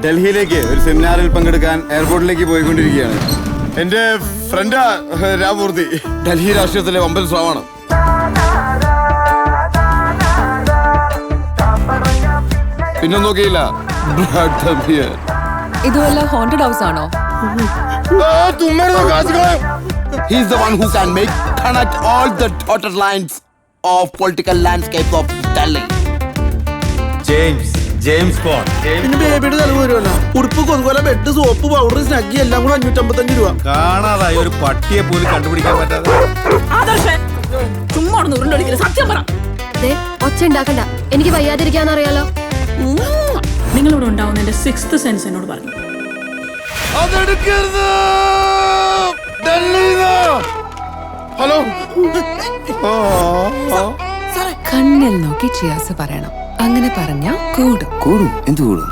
ഡൽഹിയിലേക്ക് ഒരു സെമിനാറിൽ പങ്കെടുക്കാൻ എയർപോർട്ടിലേക്ക് പോയിക്കൊണ്ടിരിക്കുകയാണ്. എന്റെ ഫ്രണ്ടാ രാമൂർത്തി. ഡൽഹി രാഷ്ട്രീയത്തിലെ വമ്പൻ സ്രാവാണ്. പിന്നെ നോക്കിയില്ല. ഇത് വല്ല ഹോണ്ടഡ് ഹൗസ് ആണോ? He is the one who can connect all the dotted lines of political landscape of Delhi. James bond. പിന്നെ ബേബിയുടെ ചെലവ് വരുമല്ലോ. ഉടുപ്പ്, കൊതുകുല, ബെഡ്, സോപ്പ്, പൗഡർ, സ്നഗ്ഗി എല്ലാം കൂടെ 555 രൂപ. കാണാതായി ഒരു പട്ടിയെ പോലും കണ്ടുപിടിക്കാൻ പറ്റാതെ. ചുമ്മാ സത്യം പറ. ഒച്ച ഉണ്ടാക്കണ്ട, എനിക്ക് വയ്യാതിരിക്കാന്നറിയാലോ. നിങ്ങളിവിടെ ഉണ്ടാവുന്ന എന്റെ 6th സെൻസ് എന്നോട് പറഞ്ഞു. ഹലോ, കണ്ണിൽ നോക്കി ചിയാസ് പറയണം. അങ്ങനെ പറഞ്ഞ കൂടും. എന്ത് കൂടും?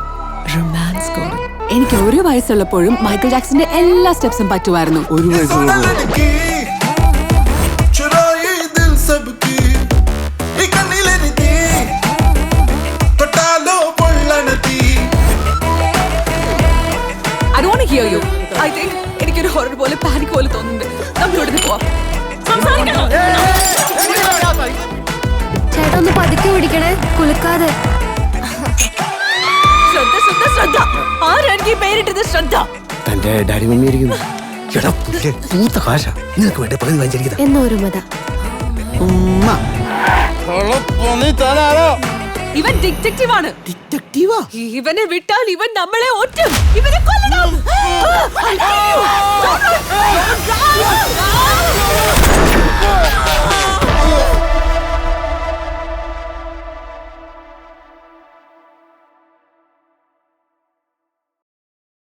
റൊമാൻസ് കൂടും. എനിക്ക് 1 വയസ്സുള്ളപ്പോഴും മൈക്കിൾ ജാക്സന്റെ എല്ലാ സ്റ്റെപ്സും പറ്റുമായിരുന്നു. 1 വയസ്സുള്ളപ്പോൾ I don't want to hear you. I think എനിക്കൊരു ഹൊറർ പോലെ പാനിക് പോലെ തോന്നുന്നുണ്ട്. നമ്മൾ ഇവിടുന്ന് പോവാം. ചേട്ടാ ഒന്ന് പതുക്കെ പിടിക്കണേ, കുലുക്കാതെ. ശ്രദ്ധ. ആരാണ് ഈ പേരിട്ടത്? ശ്രദ്ധ. തന്റെ ഡാഡി മമ്മി ഇരിക്കുന്നു. എന്നൊരു മത. ഇവൻ ഡിറ്റക്റ്റീവ് ആണ്. ഡിറ്റക്റ്റീവാ? ഇവനെ വിട്ടാൽ ഇവൻ നമ്മളെ ഒറ്റും. ഇവനെ കൊല്ലണം. Don't run.